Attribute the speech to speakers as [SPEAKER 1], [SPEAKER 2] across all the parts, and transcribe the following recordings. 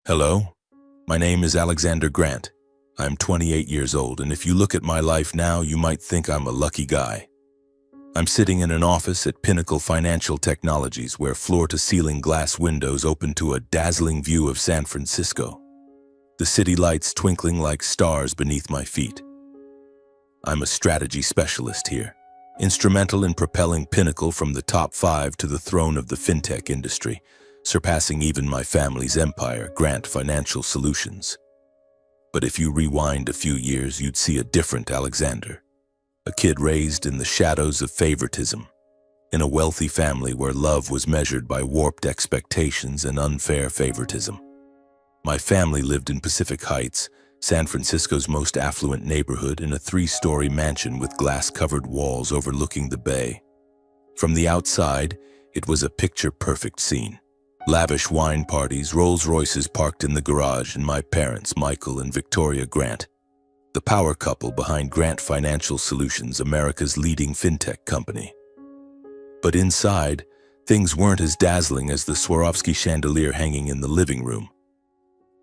[SPEAKER 1] Hello, my name is Alexander Grant. I'm 28 years old, and if you look at my life now, you might think I'm a lucky guy. I'm sitting in an office at Pinnacle Financial Technologies where floor-to-ceiling glass windows open to a dazzling view of San Francisco, the city lights twinkling like stars beneath my feet. I'm a strategy specialist here, instrumental in propelling Pinnacle from the top 5 to the throne of the fintech industry, surpassing even my family's empire, Grant Financial Solutions. But if you rewind a few years, you'd see a different Alexander. A kid raised in the shadows of favoritism, in a wealthy family where love was measured by warped expectations and unfair favoritism. My family lived in Pacific Heights, San Francisco's most affluent neighborhood, in a 3-story mansion with glass-covered walls overlooking the bay. From the outside, it was a picture-perfect scene. Lavish wine parties, Rolls-Royces parked in the garage, and my parents, Michael and Victoria Grant, the power couple behind Grant Financial Solutions, America's leading fintech company. But inside, things weren't as dazzling as the Swarovski chandelier hanging in the living room.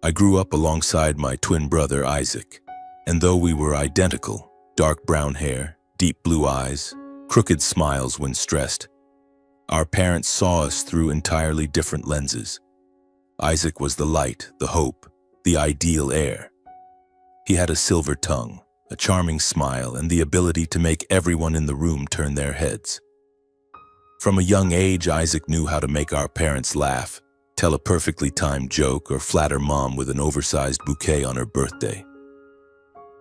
[SPEAKER 1] I grew up alongside my twin brother, Isaac, and though we were identical, dark brown hair, deep blue eyes, crooked smiles when stressed, our parents saw us through entirely different lenses. Isaac was the light, the hope, the ideal heir. He had a silver tongue, a charming smile, and the ability to make everyone in the room turn their heads. From a young age, Isaac knew how to make our parents laugh, tell a perfectly timed joke, or flatter mom with an oversized bouquet on her birthday.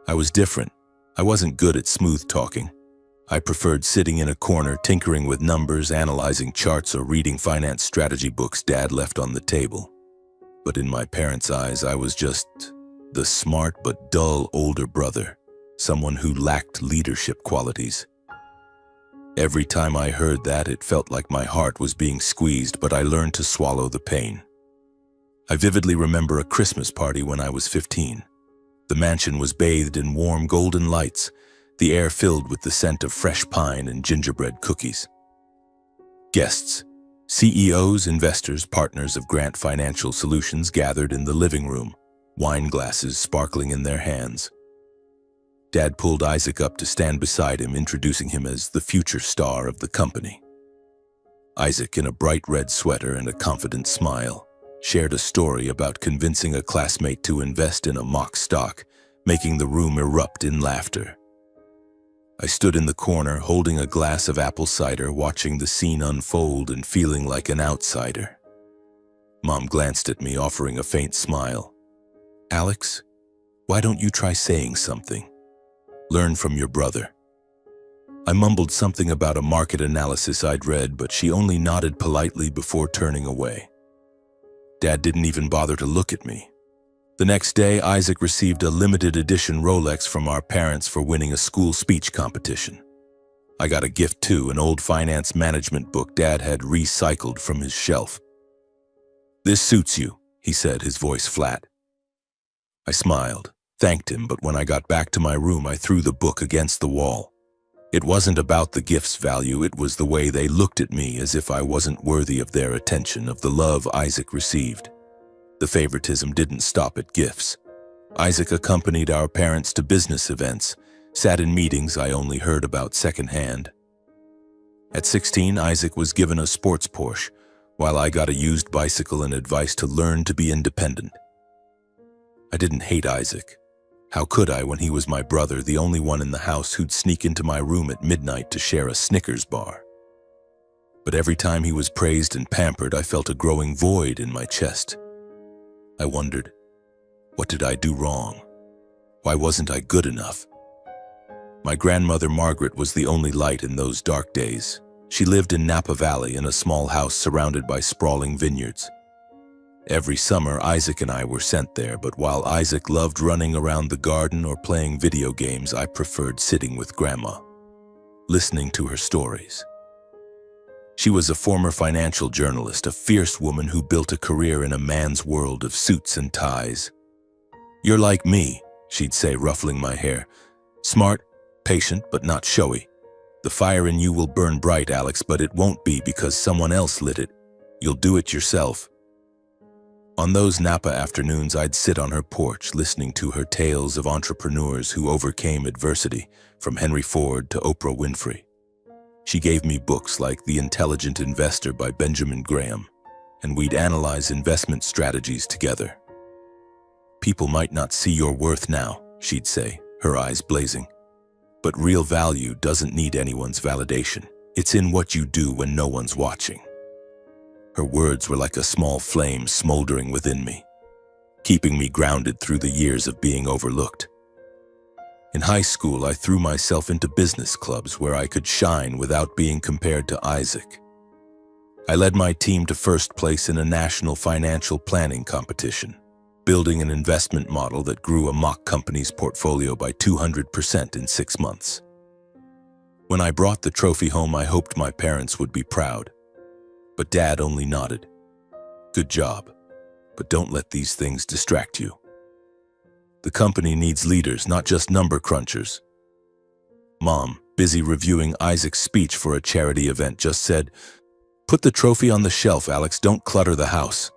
[SPEAKER 1] I was different. I wasn't good at smooth talking. I preferred sitting in a corner, tinkering with numbers, analyzing charts, or reading finance strategy books Dad left on the table. But in my parents' eyes, I was just the smart but dull older brother, someone who lacked leadership qualities. Every time I heard that, it felt like my heart was being squeezed, but I learned to swallow the pain. I vividly remember a Christmas party when I was 15. The mansion was bathed in warm golden lights, the air filled with the scent of fresh pine and gingerbread cookies. Guests, CEOs, investors, partners of Grant Financial Solutions gathered in the living room, wine glasses sparkling in their hands. Dad pulled Isaac up to stand beside him, introducing him as the future star of the company. Isaac, in a bright red sweater and a confident smile, shared a story about convincing a classmate to invest in a mock stock, making the room erupt in laughter. I stood in the corner, holding a glass of apple cider, watching the scene unfold and feeling like an outsider. Mom glanced at me, offering a faint smile. "Alex, why don't you try saying something? Learn from your brother." I mumbled something about a market analysis I'd read, but she only nodded politely before turning away. Dad didn't even bother to look at me. The next day, Isaac received a limited edition Rolex from our parents for winning a school speech competition. I got a gift too, an old finance management book Dad had recycled from his shelf. "This suits you," he said, his voice flat. I smiled, thanked him, but when I got back to my room, I threw the book against the wall. It wasn't about the gift's value, it was the way they looked at me, as if I wasn't worthy of their attention, of the love Isaac received. The favoritism didn't stop at gifts. Isaac accompanied our parents to business events, sat in meetings I only heard about secondhand. At 16, Isaac was given a sports Porsche, while I got a used bicycle and advice to learn to be independent. I didn't hate Isaac. How could I when he was my brother, the only one in the house who'd sneak into my room at midnight to share a Snickers bar? But every time he was praised and pampered, I felt a growing void in my chest. I wondered, what did I do wrong? Why wasn't I good enough? My grandmother Margaret was the only light in those dark days. She lived in Napa Valley in a small house surrounded by sprawling vineyards. Every summer, Isaac and I were sent there, but while Isaac loved running around the garden or playing video games, I preferred sitting with Grandma, listening to her stories. She was a former financial journalist, a fierce woman who built a career in a man's world of suits and ties. "You're like me," she'd say, ruffling my hair. "Smart, patient, but not showy. The fire in you will burn bright, Alex, but it won't be because someone else lit it. You'll do it yourself." On those Napa afternoons, I'd sit on her porch listening to her tales of entrepreneurs who overcame adversity, from Henry Ford to Oprah Winfrey. She gave me books like The Intelligent Investor by Benjamin Graham, and we'd analyze investment strategies together. "People might not see your worth now," she'd say, her eyes blazing. "But real value doesn't need anyone's validation. It's in what you do when no one's watching." Her words were like a small flame smoldering within me, keeping me grounded through the years of being overlooked. In high school, I threw myself into business clubs where I could shine without being compared to Isaac. I led my team to first place in a national financial planning competition, building an investment model that grew a mock company's portfolio by 200% in 6 months. When I brought the trophy home, I hoped my parents would be proud. But Dad only nodded. "Good job, but don't let these things distract you. The company needs leaders, not just number crunchers." Mom, busy reviewing Isaac's speech for a charity event, just said, "Put the trophy on the shelf, Alex. Don't clutter the house."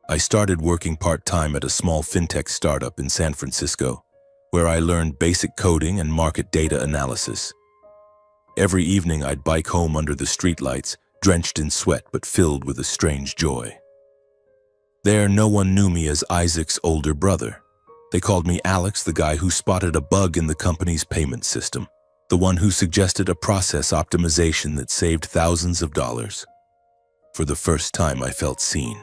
[SPEAKER 1] I started working part-time at a small fintech startup in San Francisco, where I learned basic coding and market data analysis. Every evening, I'd bike home under the streetlights, drenched in sweat but filled with a strange joy. There, no one knew me as Isaac's older brother. They called me Alex, the guy who spotted a bug in the company's payment system, the one who suggested a process optimization that saved thousands of dollars. For the first time, I felt seen,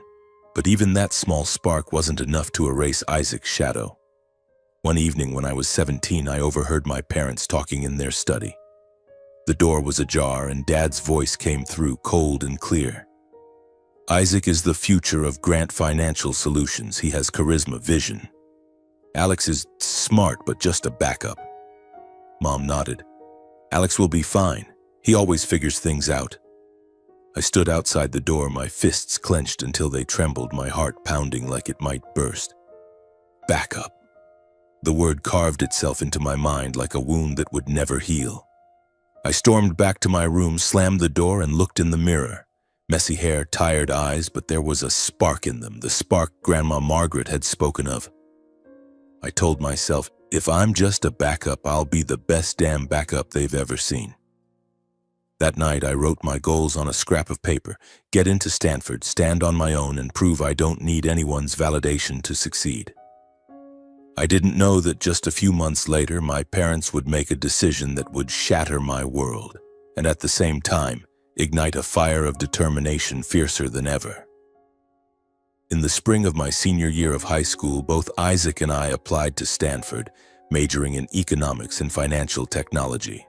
[SPEAKER 1] but even that small spark wasn't enough to erase Isaac's shadow. One evening when I was 17, I overheard my parents talking in their study. The door was ajar and Dad's voice came through cold and clear. "Isaac is the future of Grant Financial Solutions. He has charisma, vision. Alex is smart, but just a backup." Mom nodded. "Alex will be fine. He always figures things out." I stood outside the door, my fists clenched until they trembled, my heart pounding like it might burst. Backup. The word carved itself into my mind like a wound that would never heal. I stormed back to my room, slammed the door, and looked in the mirror. Messy hair, tired eyes, but there was a spark in them, the spark Grandma Margaret had spoken of. I told myself, if I'm just a backup, I'll be the best damn backup they've ever seen. That night, I wrote my goals on a scrap of paper: get into Stanford, stand on my own, and prove I don't need anyone's validation to succeed. I didn't know that just a few months later, my parents would make a decision that would shatter my world, and at the same time, ignite a fire of determination fiercer than ever. In the spring of my senior year of high school, both Isaac and I applied to Stanford, majoring in economics and financial technology.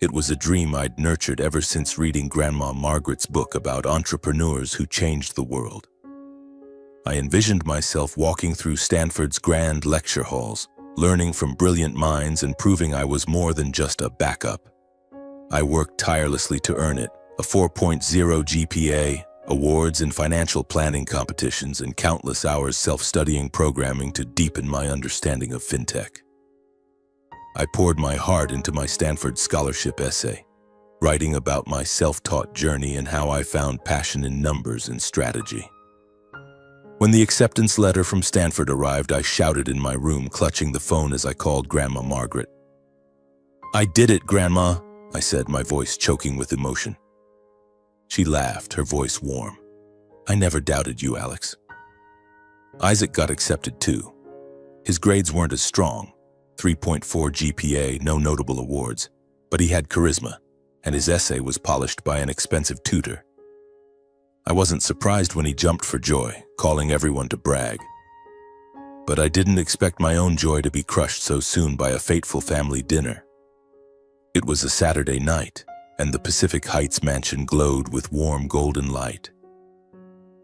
[SPEAKER 1] It was a dream I'd nurtured ever since reading Grandma Margaret's book about entrepreneurs who changed the world. I envisioned myself walking through Stanford's grand lecture halls, learning from brilliant minds and proving I was more than just a backup. I worked tirelessly to earn it: a 4.0 GPA, awards in financial planning competitions, and countless hours self-studying programming to deepen my understanding of fintech. I poured my heart into my Stanford scholarship essay, writing about my self-taught journey and how I found passion in numbers and strategy. When the acceptance letter from Stanford arrived, I shouted in my room, clutching the phone as I called Grandma Margaret. "I did it, Grandma," I said, my voice choking with emotion. She laughed, her voice warm. "I never doubted you, Alex." Isaac got accepted too. His grades weren't as strong, 3.4 GPA, no notable awards, but he had charisma, and his essay was polished by an expensive tutor. I wasn't surprised when he jumped for joy, calling everyone to brag. But I didn't expect my own joy to be crushed so soon by a fateful family dinner. It was a Saturday night, and the Pacific Heights mansion glowed with warm golden light.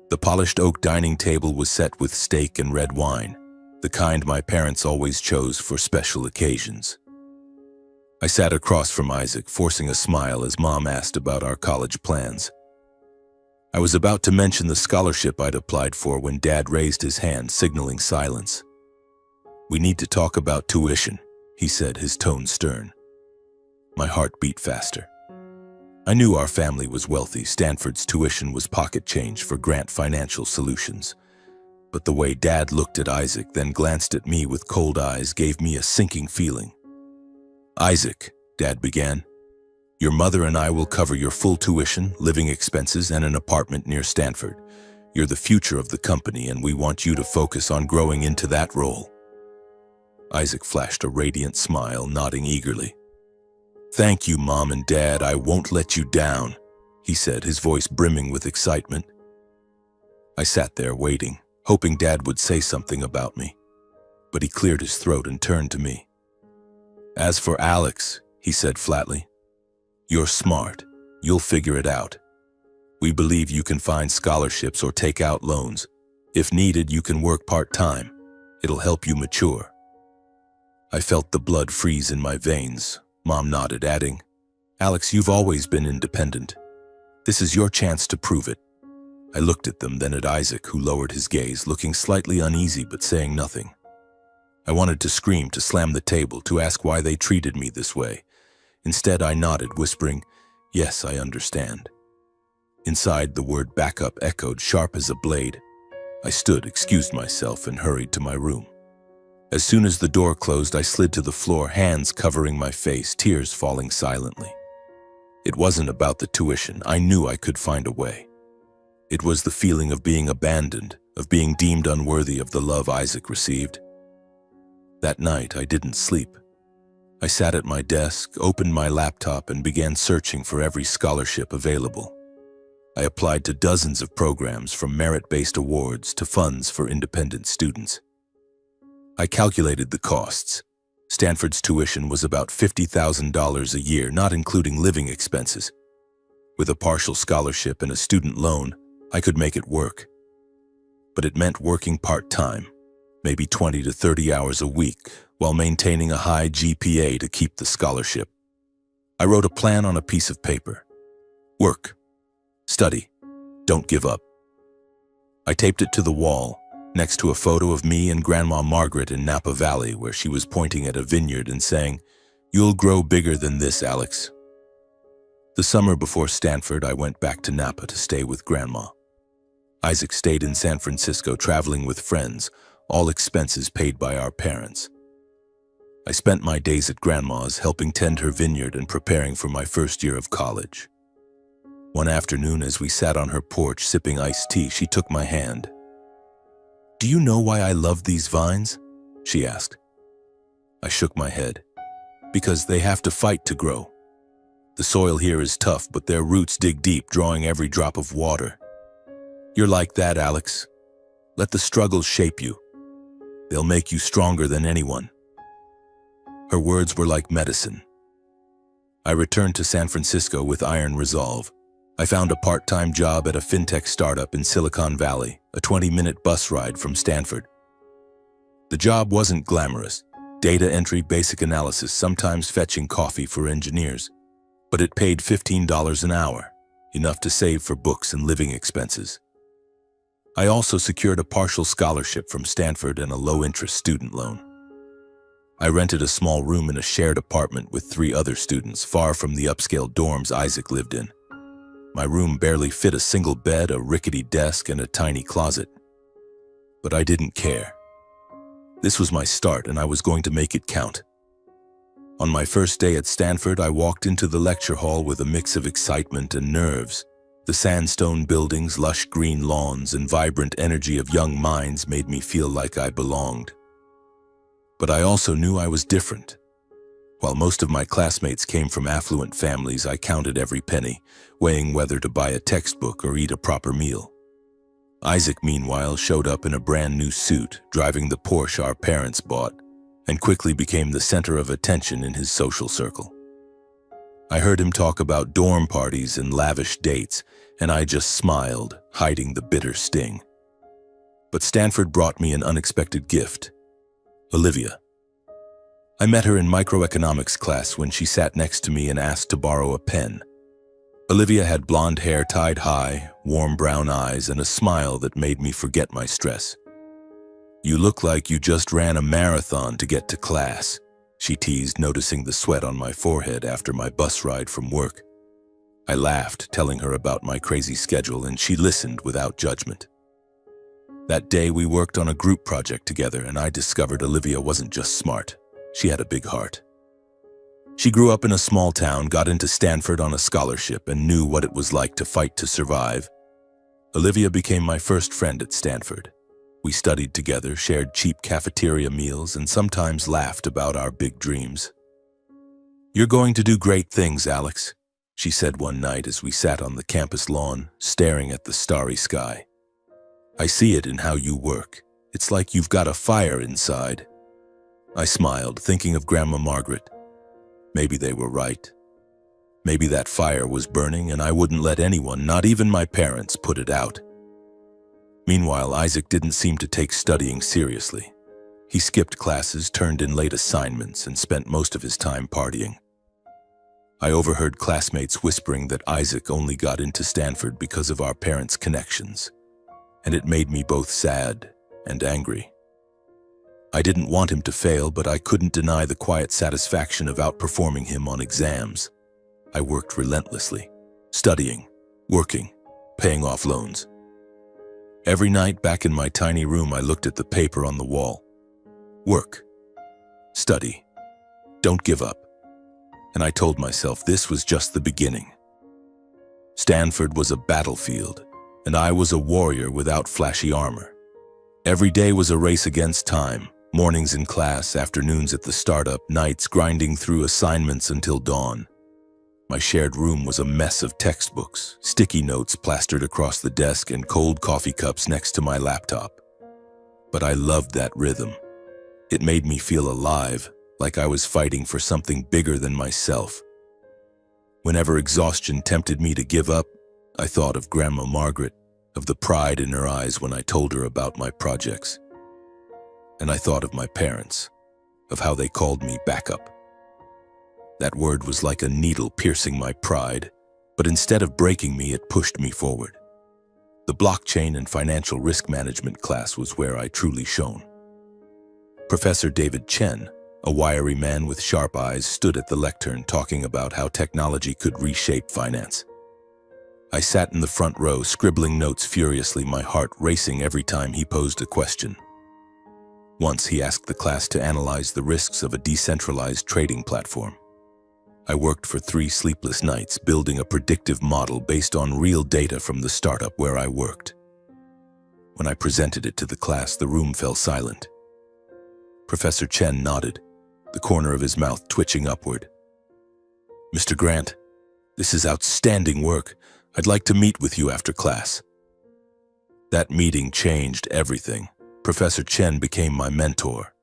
[SPEAKER 1] The polished oak dining table was set with steak and red wine, the kind my parents always chose for special occasions. I sat across from Isaac, forcing a smile as Mom asked about our college plans. I was about to mention the scholarship I'd applied for when Dad raised his hand, signaling silence. "We need to talk about tuition," he said, his tone stern. My heart beat faster. I knew our family was wealthy. Stanford's tuition was pocket change for Grant Financial Solutions, But the way Dad looked at Isaac, then glanced at me with cold eyes, gave me a sinking feeling. "Isaac," Dad began, "your mother and I will cover your full tuition, living expenses, and an apartment near Stanford. You're the future of the company, and we want you to focus on growing into that role." Isaac flashed a radiant smile, nodding eagerly. "Thank you, Mom and Dad. I won't let you down," he said, his voice brimming with excitement. I sat there waiting, hoping Dad would say something about me. But he cleared his throat and turned to me. "As for Alex," he said flatly, "you're smart. You'll figure it out. We believe you can find scholarships or take out loans. If needed, you can work part-time. It'll help you mature." I felt the blood freeze in my veins. Mom nodded, adding, "Alex, you've always been independent. This is your chance to prove it." I looked at them, then at Isaac, who lowered his gaze, looking slightly uneasy but saying nothing. I wanted to scream, to slam the table, to ask why they treated me this way. Instead, I nodded, whispering, "Yes, I understand." Inside, the word backup echoed sharp as a blade. I stood, excused myself, and hurried to my room. As soon as the door closed, I slid to the floor, hands covering my face, tears falling silently. It wasn't about the tuition. I knew I could find a way. It was the feeling of being abandoned, of being deemed unworthy of the love Isaac received. That night, I didn't sleep. I sat at my desk, opened my laptop, and began searching for every scholarship available. I applied to dozens of programs, from merit-based awards to funds for independent students. I calculated the costs. Stanford's tuition was about $50,000 a year, not including living expenses. With a partial scholarship and a student loan, I could make it work. But it meant working part-time, maybe 20 to 30 hours a week, while maintaining a high GPA to keep the scholarship. I wrote a plan on a piece of paper. Work. Study. Don't give up. I taped it to the wall, next to a photo of me and Grandma Margaret in Napa Valley, where she was pointing at a vineyard and saying, "You'll grow bigger than this, Alex." The summer before Stanford, I went back to Napa to stay with Grandma. Isaac stayed in San Francisco, traveling with friends, all expenses paid by our parents. I spent my days at Grandma's, helping tend her vineyard and preparing for my first year of college. One afternoon, as we sat on her porch sipping iced tea, she took my hand. "Do you know why I love these vines?" she asked. I shook my head. "Because they have to fight to grow. The soil here is tough, but their roots dig deep, drawing every drop of water. You're like that, Alex. Let the struggles shape you. They'll make you stronger than anyone." Her words were like medicine. I returned to San Francisco with iron resolve. I found a part-time job at a fintech startup in Silicon Valley, a 20-minute bus ride from Stanford. The job wasn't glamorous. Data entry, basic analysis, sometimes fetching coffee for engineers. But it paid $15 an hour, enough to save for books and living expenses. I also secured a partial scholarship from Stanford and a low-interest student loan. I rented a small room in a shared apartment with 3 other students, far from the upscale dorms Isaac lived in. My room barely fit a single bed, a rickety desk, and a tiny closet. But I didn't care. This was my start, and I was going to make it count. On my first day at Stanford, I walked into the lecture hall with a mix of excitement and nerves. The sandstone buildings, lush green lawns, and vibrant energy of young minds made me feel like I belonged. But I also knew I was different. While most of my classmates came from affluent families, I counted every penny, weighing whether to buy a textbook or eat a proper meal. Isaac, meanwhile, showed up in a brand new suit, driving the Porsche our parents bought, and quickly became the center of attention in his social circle. I heard him talk about dorm parties and lavish dates, and I just smiled, hiding the bitter sting. But Stanford brought me an unexpected gift: Olivia. I met her in microeconomics class when she sat next to me and asked to borrow a pen. Olivia had blonde hair tied high, warm brown eyes, and a smile that made me forget my stress. "You look like you just ran a marathon to get to class," she teased, noticing the sweat on my forehead after my bus ride from work. I laughed, telling her about my crazy schedule, and she listened without judgment. That day we worked on a group project together and I discovered Olivia wasn't just smart. She had a big heart. She grew up in a small town, got into Stanford on a scholarship, and knew what it was like to fight to survive. Olivia became my first friend at Stanford. We studied together, shared cheap cafeteria meals, and sometimes laughed about our big dreams. "You're going to do great things, Alex," she said one night as we sat on the campus lawn, staring at the starry sky. "I see it in how you work. It's like you've got a fire inside." I smiled, thinking of Grandma Margaret. Maybe they were right. Maybe that fire was burning and I wouldn't let anyone, not even my parents, put it out. Meanwhile, Isaac didn't seem to take studying seriously. He skipped classes, turned in late assignments, and spent most of his time partying. I overheard classmates whispering that Isaac only got into Stanford because of our parents' connections, and it made me both sad and angry. I didn't want him to fail, but I couldn't deny the quiet satisfaction of outperforming him on exams. I worked relentlessly, studying, working, paying off loans. Every night back in my tiny room, I looked at the paper on the wall. Work. Study. Don't give up. And I told myself this was just the beginning. Stanford was a battlefield, and I was a warrior without flashy armor. Every day was a race against time, mornings in class, afternoons at the startup, nights grinding through assignments until dawn. My shared room was a mess of textbooks, sticky notes plastered across the desk, and cold coffee cups next to my laptop. But I loved that rhythm. It made me feel alive, like I was fighting for something bigger than myself. Whenever exhaustion tempted me to give up, I thought of Grandma Margaret, of the pride in her eyes when I told her about my projects. And I thought of my parents, of how they called me backup. That word was like a needle piercing my pride, but instead of breaking me, it pushed me forward. The blockchain and financial risk management class was where I truly shone. Professor David Chen, a wiry man with sharp eyes, stood at the lectern talking about how technology could reshape finance. I sat in the front row, scribbling notes furiously, my heart racing every time he posed a question. Once he asked the class to analyze the risks of a decentralized trading platform. I worked for 3 sleepless nights building a predictive model based on real data from the startup where I worked. When I presented it to the class, the room fell silent. Professor Chen nodded, the corner of his mouth twitching upward. "Mr. Grant, this is outstanding work. I'd like to meet with you after class." That meeting changed everything. Professor Chen became my mentor.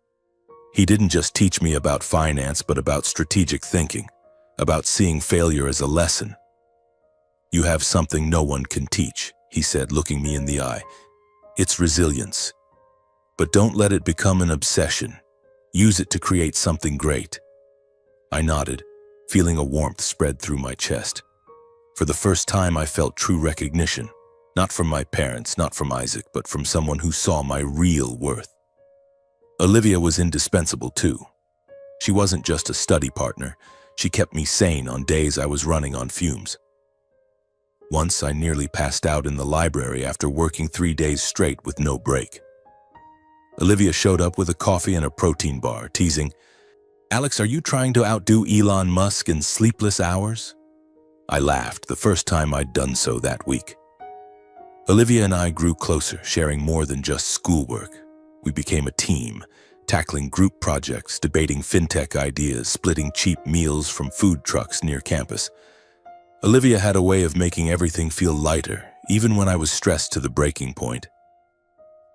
[SPEAKER 1] He didn't just teach me about finance, but about strategic thinking, about seeing failure as a lesson. "You have something no one can teach," he said, looking me in the eye. "It's resilience. But don't let it become an obsession. Use it to create something great." I nodded, feeling a warmth spread through my chest. For the first time, I felt true recognition, not from my parents, not from Isaac, but from someone who saw my real worth. Olivia was indispensable too. She wasn't just a study partner. She kept me sane on days I was running on fumes. Once I nearly passed out in the library after working 3 days straight with no break. Olivia showed up with a coffee and a protein bar, teasing, "Alex, are you trying to outdo Elon Musk in sleepless hours?" I laughed, the first time I'd done so that week. Olivia and I grew closer, sharing more than just schoolwork. We became a team, tackling group projects, debating fintech ideas, splitting cheap meals from food trucks near campus. Olivia had a way of making everything feel lighter, even when I was stressed to the breaking point.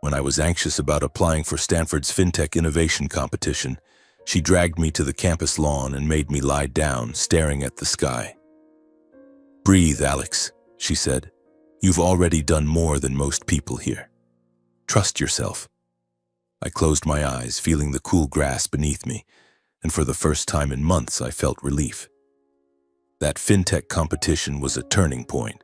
[SPEAKER 1] When I was anxious about applying for Stanford's fintech innovation competition, she dragged me to the campus lawn and made me lie down, staring at the sky. "Breathe, Alex," she said. "You've already done more than most people here. Trust yourself." I closed my eyes, feeling the cool grass beneath me, and for the first time in months I felt relief. That fintech competition was a turning point.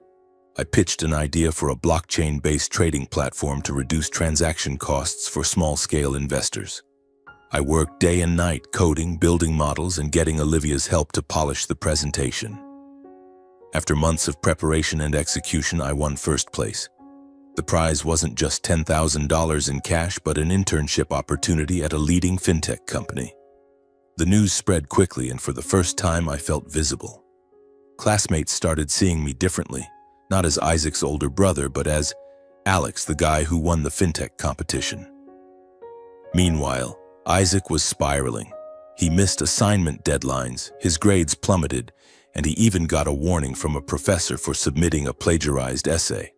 [SPEAKER 1] I pitched an idea for a blockchain-based trading platform to reduce transaction costs for small-scale investors. I worked day and night coding, building models, and getting Olivia's help to polish the presentation. After months of preparation and execution, I won first place. The prize wasn't just $10,000 in cash, but an internship opportunity at a leading fintech company. The news spread quickly, and for the first time I felt visible. Classmates started seeing me differently, not as Isaac's older brother, but as Alex, the guy who won the fintech competition. Meanwhile, Isaac was spiraling. He missed assignment deadlines, his grades plummeted, and he even got a warning from a professor for submitting a plagiarized essay.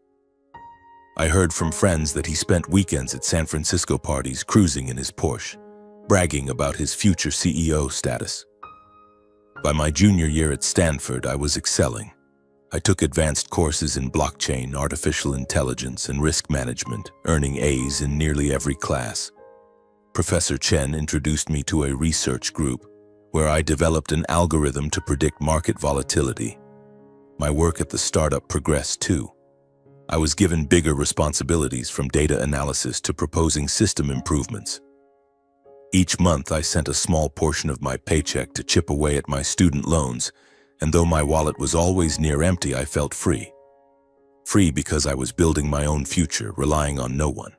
[SPEAKER 1] I heard from friends that he spent weekends at San Francisco parties cruising in his Porsche, bragging about his future CEO status. By my junior year at Stanford, I was excelling. I took advanced courses in blockchain, artificial intelligence, and risk management, earning A's in nearly every class. Professor Chen introduced me to a research group where I developed an algorithm to predict market volatility. My work at the startup progressed too. I was given bigger responsibilities, from data analysis to proposing system improvements. Each month, I sent a small portion of my paycheck to chip away at my student loans, and though my wallet was always near empty, I felt free. Free because I was building my own future, relying on no one.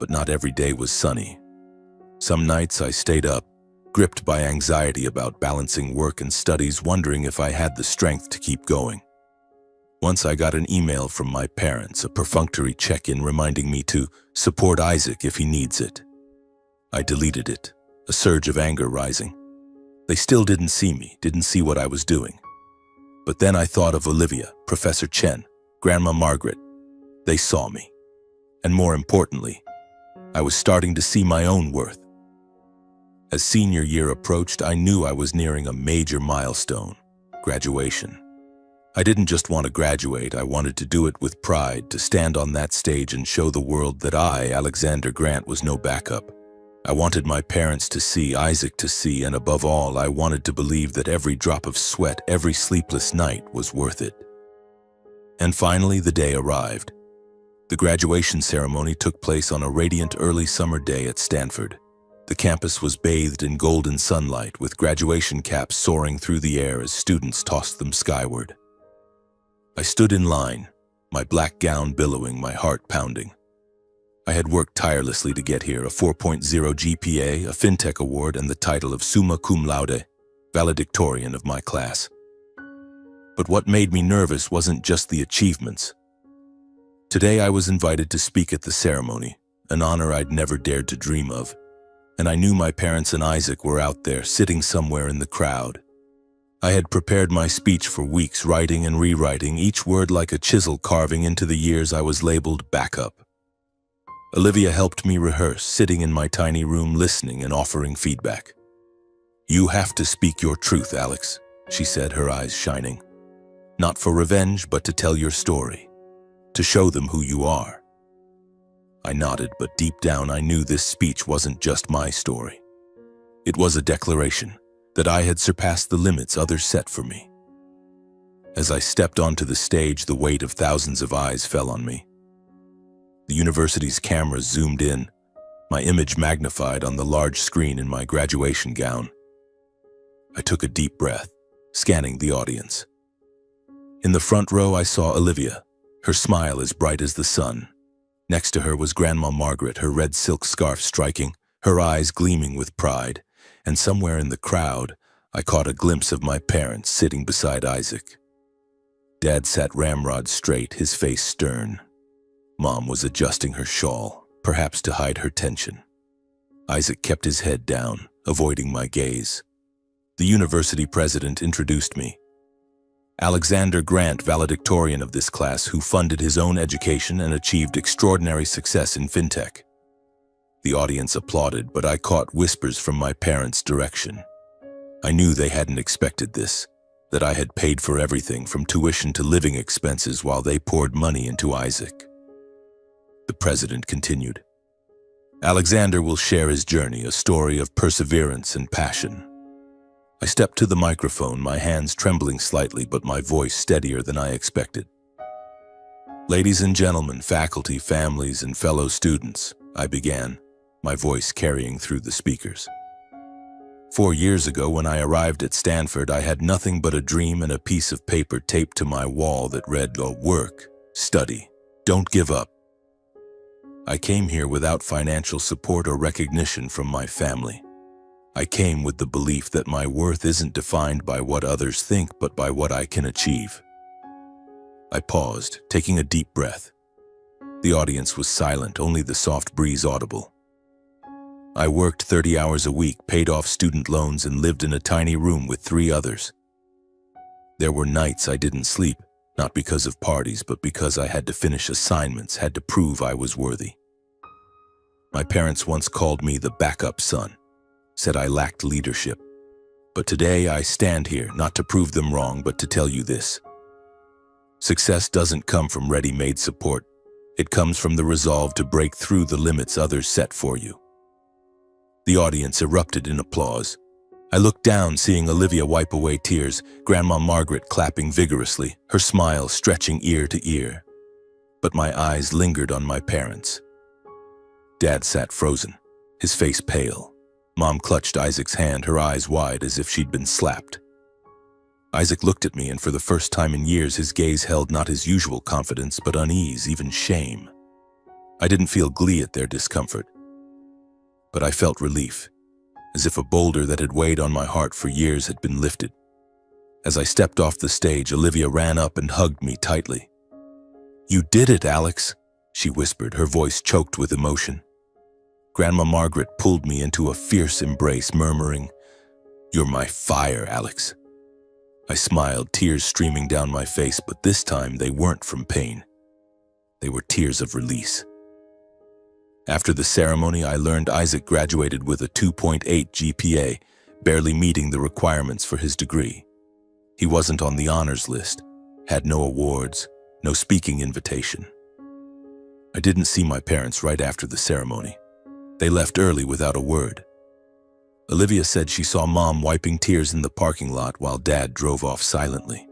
[SPEAKER 1] But not every day was sunny. Some nights I stayed up, gripped by anxiety about balancing work and studies, wondering if I had the strength to keep going. Once I got an email from my parents, a perfunctory check-in reminding me to support Isaac if he needs it. I deleted it, a surge of anger rising. They still didn't see me, didn't see what I was doing. But then I thought of Olivia, Professor Chen, Grandma Margaret. They saw me. And more importantly, I was starting to see my own worth. As senior year approached, I knew I was nearing a major milestone: graduation. I didn't just want to graduate, I wanted to do it with pride, to stand on that stage and show the world that I, Alexander Grant, was no backup. I wanted my parents to see, Isaac to see, and above all, I wanted to believe that every drop of sweat, every sleepless night was worth it. And finally, the day arrived. The graduation ceremony took place on a radiant early summer day at Stanford. The campus was bathed in golden sunlight, with graduation caps soaring through the air as students tossed them skyward. I stood in line, my black gown billowing, my heart pounding. I had worked tirelessly to get here: a 4.0 GPA, a fintech award, and the title of summa cum laude, valedictorian of my class. But what made me nervous wasn't just the achievements. Today I was invited to speak at the ceremony, an honor I'd never dared to dream of. And I knew my parents and Isaac were out there, sitting somewhere in the crowd. I had prepared my speech for weeks, writing and rewriting, each word like a chisel carving into the years I was labeled backup. Olivia helped me rehearse, sitting in my tiny room, listening and offering feedback. "You have to speak your truth, Alex," she said, her eyes shining. "Not for revenge, but to tell your story, to show them who you are." I nodded, but deep down I knew this speech wasn't just my story. It was a declaration that I had surpassed the limits others set for me. As I stepped onto the stage, the weight of thousands of eyes fell on me. The university's cameras zoomed in, my image magnified on the large screen in my graduation gown. I took a deep breath, scanning the audience. In the front row, I saw Olivia, her smile as bright as the sun. Next to her was Grandma Margaret, her red silk scarf striking, her eyes gleaming with pride. And somewhere in the crowd, I caught a glimpse of my parents sitting beside Isaac. Dad sat ramrod straight, his face stern. Mom was adjusting her shawl, perhaps to hide her tension. Isaac kept his head down, avoiding my gaze. The university president introduced me. Alexander Grant, valedictorian of this class, who funded his own education and achieved extraordinary success in fintech. The audience applauded, but I caught whispers from my parents' direction. I knew they hadn't expected this, that I had paid for everything from tuition to living expenses while they poured money into Isaac. The president continued. "Alexander will share his journey, a story of perseverance and passion." I stepped to the microphone, my hands trembling slightly, but my voice steadier than I expected. "Ladies and gentlemen, faculty, families, and fellow students," I began, my voice carrying through the speakers. 4 years ago, when I arrived at Stanford, I had nothing but a dream and a piece of paper taped to my wall that read, "Work, study, Don't give up. I came here without financial support or recognition from my family. I came with the belief that my worth isn't defined by what others think, but by what I can achieve. I paused, taking a deep breath. The audience was silent, only the soft breeze audible. I worked 30 hours a week, paid off student loans, and lived in a tiny room with 3 others. There were nights I didn't sleep, not because of parties, but because I had to finish assignments, had to prove I was worthy. My parents once called me the backup son, said I lacked leadership. But today I stand here, not to prove them wrong, but to tell you this. Success doesn't come from ready-made support. It comes from the resolve to break through the limits others set for you. The audience erupted in applause. I looked down, seeing Olivia wipe away tears, Grandma Margaret clapping vigorously, her smile stretching ear to ear. But my eyes lingered on my parents. Dad sat frozen, his face pale. Mom clutched Isaac's hand, her eyes wide as if she'd been slapped. Isaac looked at me, and for the first time in years, his gaze held not his usual confidence, but unease, even shame. I didn't feel glee at their discomfort, but I felt relief, as if a boulder that had weighed on my heart for years had been lifted. As I stepped off the stage, Olivia ran up and hugged me tightly. "You did it, Alex," she whispered, her voice choked with emotion. Grandma Margaret pulled me into a fierce embrace, murmuring, "You're my fire, Alex." I smiled, tears streaming down my face, but this time they weren't from pain. They were tears of release. After the ceremony, I learned Isaac graduated with a 2.8 GPA, barely meeting the requirements for his degree. He wasn't on the honors list, had no awards, no speaking invitation. I didn't see my parents right after the ceremony. They left early without a word. Olivia said she saw Mom wiping tears in the parking lot while Dad drove off silently.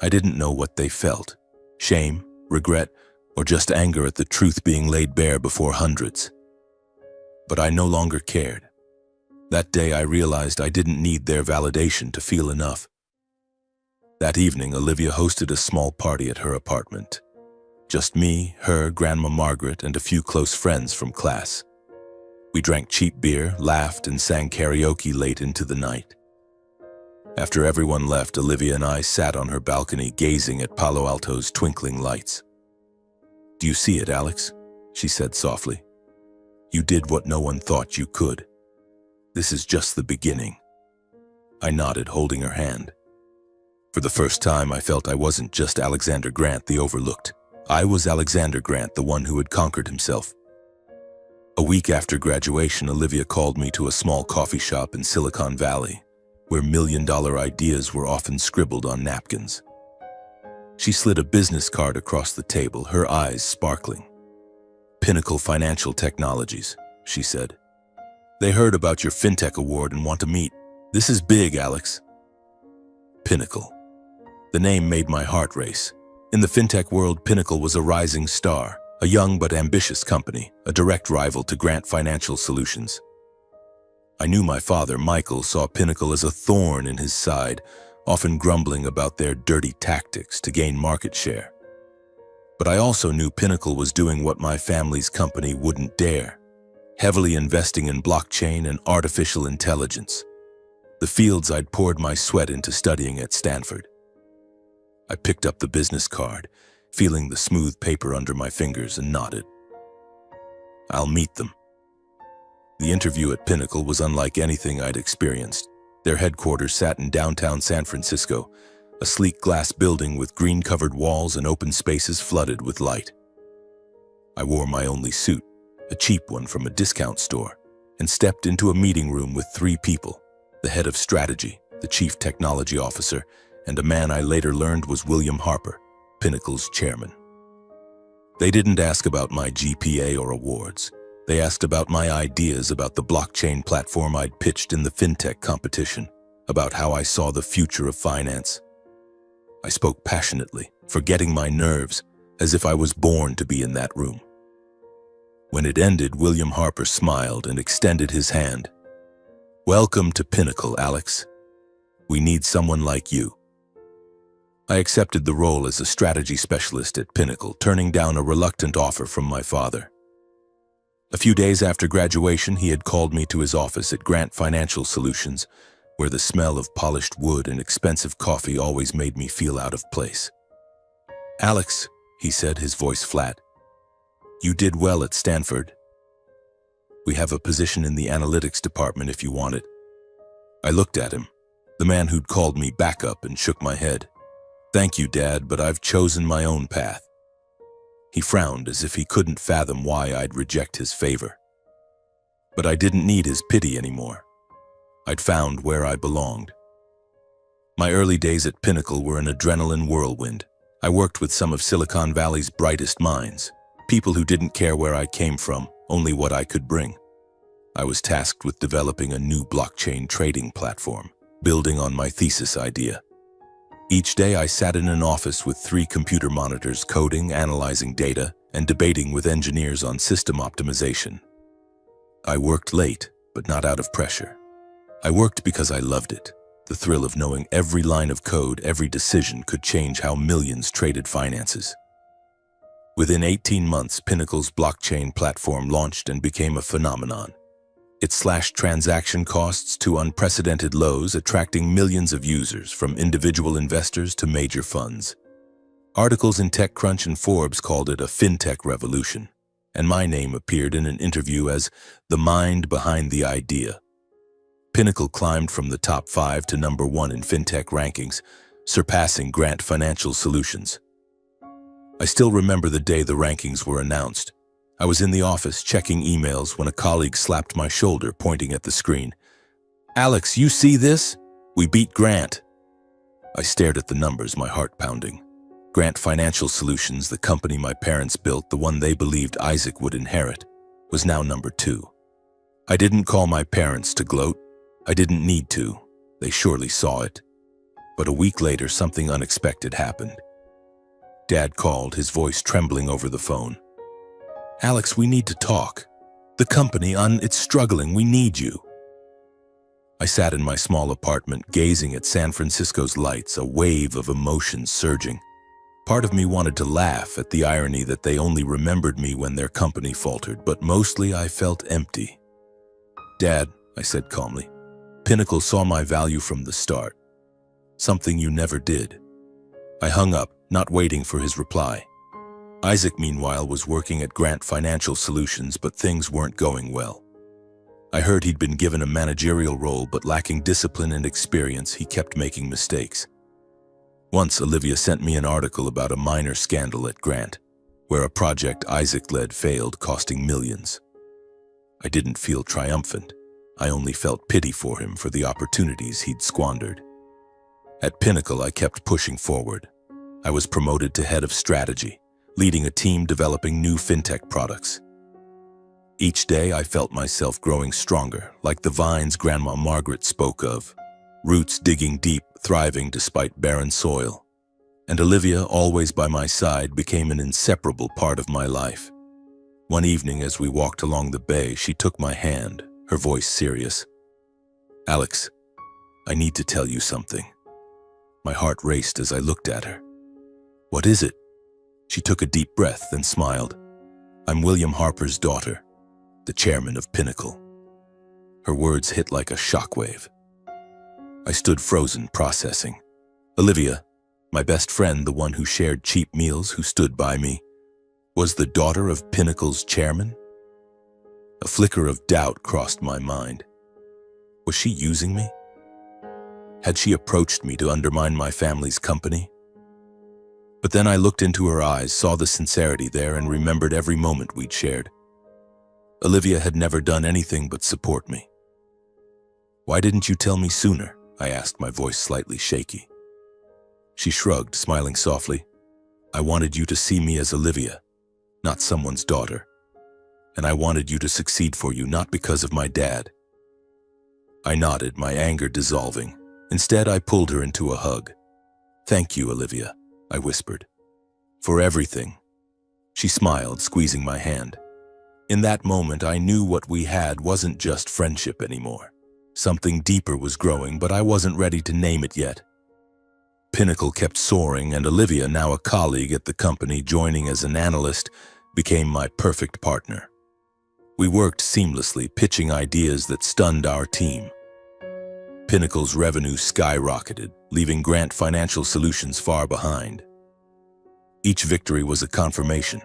[SPEAKER 1] I didn't know what they felt, shame, regret, or just anger at the truth being laid bare before hundreds. But I no longer cared. That day I realized I didn't need their validation to feel enough. That evening, Olivia hosted a small party at her apartment. Just me, her, Grandma Margaret, and a few close friends from class. We drank cheap beer, laughed, and sang karaoke late into the night. After everyone left, Olivia and I sat on her balcony gazing at Palo Alto's twinkling lights. "Do you see it, Alex?" she said softly. "You did what no one thought you could. This is just the beginning." I nodded, holding her hand. For the first time, I felt I wasn't just Alexander Grant, the overlooked. I was Alexander Grant, the one who had conquered himself. A week after graduation, Olivia called me to a small coffee shop in Silicon Valley, where million-dollar ideas were often scribbled on napkins. She slid a business card across the table, her eyes sparkling. "Pinnacle Financial Technologies," she said. "They heard about your FinTech award and want to meet. This is big, Alex." Pinnacle. The name made my heart race. In the FinTech world, Pinnacle was a rising star, a young but ambitious company, a direct rival to Grant Financial Solutions. I knew my father, Michael, saw Pinnacle as a thorn in his side, often grumbling about their dirty tactics to gain market share. But I also knew Pinnacle was doing what my family's company wouldn't dare, heavily investing in blockchain and artificial intelligence, the fields I'd poured my sweat into studying at Stanford. I picked up the business card, feeling the smooth paper under my fingers, and nodded. "I'll meet them." The interview at Pinnacle was unlike anything I'd experienced. Their headquarters sat in downtown San Francisco, a sleek glass building with green-covered walls and open spaces flooded with light. I wore my only suit, a cheap one from a discount store, and stepped into a meeting room with 3 people, the head of strategy, the chief technology officer, and a man I later learned was William Harper, Pinnacle's chairman. They didn't ask about my GPA or awards. They asked about my ideas about the blockchain platform I'd pitched in the FinTech competition, about how I saw the future of finance. I spoke passionately, forgetting my nerves, as if I was born to be in that room. When it ended, William Harper smiled and extended his hand. "Welcome to Pinnacle, Alex. We need someone like you." I accepted the role as a strategy specialist at Pinnacle, turning down a reluctant offer from my father. A few days after graduation, he had called me to his office at Grant Financial Solutions, where the smell of polished wood and expensive coffee always made me feel out of place. "Alex," he said, his voice flat, "you did well at Stanford. We have a position in the analytics department if you want it." I looked at him, the man who'd called me backup, and shook my head. "Thank you, Dad, but I've chosen my own path." He frowned as if he couldn't fathom why I'd reject his favor. But I didn't need his pity anymore. I'd found where I belonged. My early days at Pinnacle were an adrenaline whirlwind. I worked with some of Silicon Valley's brightest minds, people who didn't care where I came from, only what I could bring. I was tasked with developing a new blockchain trading platform, building on my thesis idea. Each day I sat in an office with 3 computer monitors, coding, analyzing data, and debating with engineers on system optimization. I worked late, but not out of pressure. I worked because I loved it. The thrill of knowing every line of code, every decision could change how millions traded finances. Within 18 months, Pinnacle's blockchain platform launched and became a phenomenon. It slashed transaction costs to unprecedented lows, attracting millions of users, from individual investors to major funds. Articles in TechCrunch and Forbes called it a fintech revolution, and my name appeared in an interview as the mind behind the idea. Pinnacle climbed from the top 5 to number 1 in fintech rankings, surpassing Grant Financial Solutions. I still remember the day the rankings were announced. I was in the office checking emails when a colleague slapped my shoulder, pointing at the screen. "Alex, you see this? We beat Grant." I stared at the numbers, my heart pounding. Grant Financial Solutions, the company my parents built, the one they believed Isaac would inherit, was now number 2. I didn't call my parents to gloat. I didn't need to. They surely saw it. But a week later, something unexpected happened. Dad called, his voice trembling over the phone. "Alex, we need to talk. The company, it's struggling. We need you." I sat in my small apartment, gazing at San Francisco's lights, a wave of emotions surging. Part of me wanted to laugh at the irony that they only remembered me when their company faltered, but mostly I felt empty. "Dad," I said calmly, "Pinnacle saw my value from the start. Something you never did." I hung up, not waiting for his reply. Isaac, meanwhile, was working at Grant Financial Solutions, but things weren't going well. I heard he'd been given a managerial role, but lacking discipline and experience, he kept making mistakes. Once, Olivia sent me an article about a minor scandal at Grant, where a project Isaac led failed, costing millions. I didn't feel triumphant. I only felt pity for him, for the opportunities he'd squandered. At Pinnacle, I kept pushing forward. I was promoted to head of strategy, leading a team developing new fintech products. Each day, I felt myself growing stronger, like the vines Grandma Margaret spoke of, roots digging deep, thriving despite barren soil. And Olivia, always by my side, became an inseparable part of my life. One evening, as we walked along the bay, she took my hand, her voice serious. "Alex, I need to tell you something." My heart raced as I looked at her. "What is it?" She took a deep breath, then smiled. "I'm William Harper's daughter, the chairman of Pinnacle." Her words hit like a shockwave. I stood frozen, processing. Olivia, my best friend, the one who shared cheap meals, who stood by me, was the daughter of Pinnacle's chairman? A flicker of doubt crossed my mind. Was she using me? Had she approached me to undermine my family's company? But then I looked into her eyes, saw the sincerity there, and remembered every moment we'd shared. Olivia had never done anything but support me. "Why didn't you tell me sooner?" I asked, my voice slightly shaky. She shrugged, smiling softly. "I wanted you to see me as Olivia, not someone's daughter. And I wanted you to succeed for you, not because of my dad." I nodded, my anger dissolving. Instead, I pulled her into a hug. "Thank you, Olivia," I whispered, "for everything." She smiled, squeezing my hand. In that moment, I knew what we had wasn't just friendship anymore. Something deeper was growing, but I wasn't ready to name it yet. Pinnacle kept soaring, and Olivia, now a colleague at the company joining as an analyst, became my perfect partner. We worked seamlessly, pitching ideas that stunned our team. Pinnacle's revenue skyrocketed, leaving Grant Financial Solutions far behind. Each victory was a confirmation.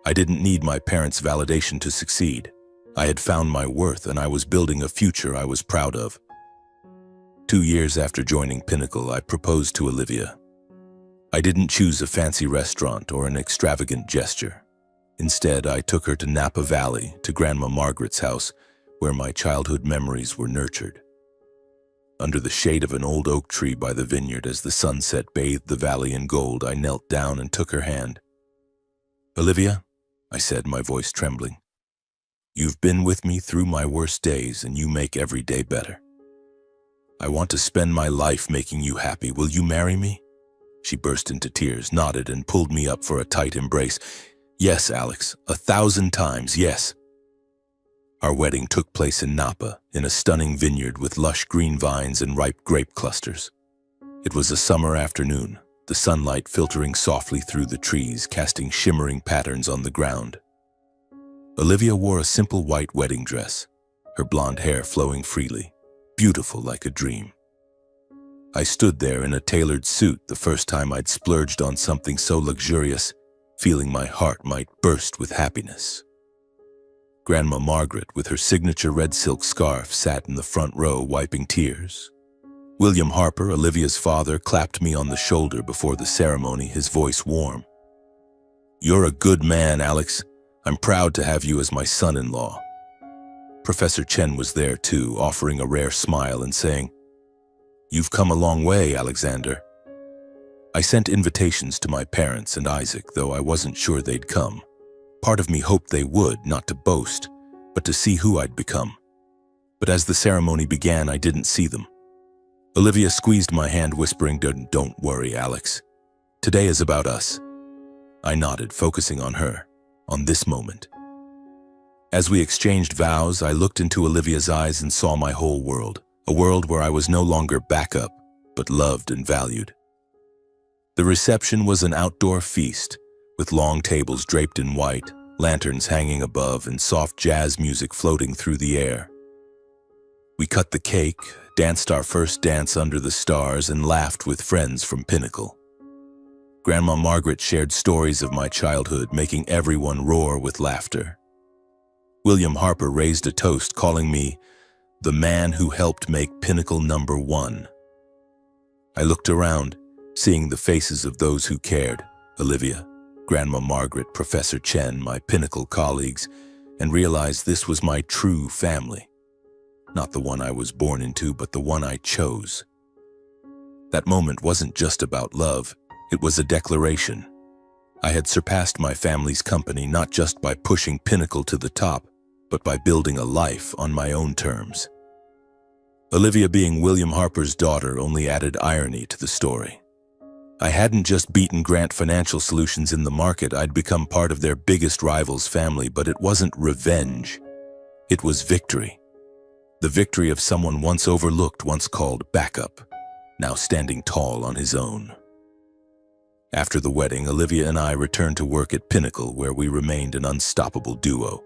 [SPEAKER 1] I didn't need my parents' validation to succeed. I had found my worth, and I was building a future I was proud of. 2 years after joining Pinnacle, I proposed to Olivia. I didn't choose a fancy restaurant or an extravagant gesture. Instead, I took her to Napa Valley, to Grandma Margaret's house, where my childhood memories were nurtured. Under the shade of an old oak tree by the vineyard, as the sunset bathed the valley in gold, I knelt down and took her hand. "Olivia," I said, my voice trembling, "you've been with me through my worst days, and you make every day better. I want to spend my life making you happy. Will you marry me?" She burst into tears, nodded, and pulled me up for a tight embrace. "Yes, Alex, 1,000 times, yes." Our wedding took place in Napa, in a stunning vineyard with lush green vines and ripe grape clusters. It was a summer afternoon, the sunlight filtering softly through the trees, casting shimmering patterns on the ground. Olivia wore a simple white wedding dress, her blonde hair flowing freely, beautiful like a dream. I stood there in a tailored suit, the first time I'd splurged on something so luxurious, feeling my heart might burst with happiness. Grandma Margaret, with her signature red silk scarf, sat in the front row wiping tears. William Harper, Olivia's father, clapped me on the shoulder before the ceremony, his voice warm. "You're a good man, Alex. I'm proud to have you as my son-in-law." Professor Chen was there too, offering a rare smile and saying, "You've come a long way, Alexander." I sent invitations to my parents and Isaac, though I wasn't sure they'd come. Part of me hoped they would, not to boast, but to see who I'd become. But as the ceremony began, I didn't see them. Olivia squeezed my hand, whispering, "Don't worry, Alex. Today is about us." I nodded, focusing on her, on this moment. As we exchanged vows, I looked into Olivia's eyes and saw my whole world, a world where I was no longer backup, but loved and valued. The reception was an outdoor feast, with long tables draped in white, lanterns hanging above, and soft jazz music floating through the air. We cut the cake, danced our first dance under the stars, and laughed with friends from Pinnacle. Grandma Margaret shared stories of my childhood, making everyone roar with laughter. William Harper raised a toast, calling me the man who helped make Pinnacle #1. I looked around, seeing the faces of those who cared, Olivia, Grandma Margaret, Professor Chen, my Pinnacle colleagues, and realized this was my true family. Not the one I was born into, but the one I chose. That moment wasn't just about love, it was a declaration. I had surpassed my family's company not just by pushing Pinnacle to the top, but by building a life on my own terms. Olivia being William Harper's daughter only added irony to the story. I hadn't just beaten Grant Financial Solutions in the market, I'd become part of their biggest rival's family, but it wasn't revenge. It was victory. The victory of someone once overlooked, once called backup, now standing tall on his own. After the wedding, Olivia and I returned to work at Pinnacle, where we remained an unstoppable duo.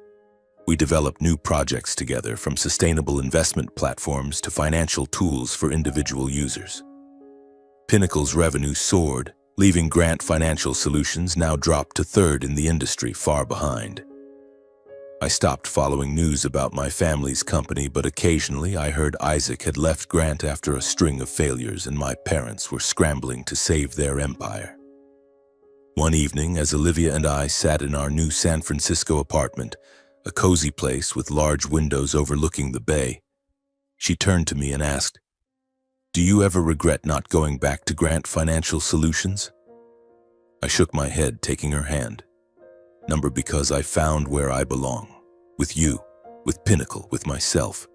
[SPEAKER 1] We developed new projects together, from sustainable investment platforms to financial tools for individual users. Pinnacle's revenue soared, leaving Grant Financial Solutions now dropped to third in the industry, far behind. I stopped following news about my family's company, but occasionally I heard Isaac had left Grant after a string of failures, and my parents were scrambling to save their empire. One evening, as Olivia and I sat in our new San Francisco apartment, a cozy place with large windows overlooking the bay, she turned to me and asked, "Do you ever regret not going back to Grant Financial Solutions?" I shook my head, taking her hand. "Number, because I found where I belong. With you, with Pinnacle, with myself."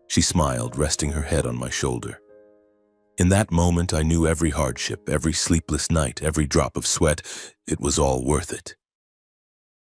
[SPEAKER 1] She smiled, resting her head on my shoulder. In that moment, I knew every hardship, every sleepless night, every drop of sweat, it was all worth it.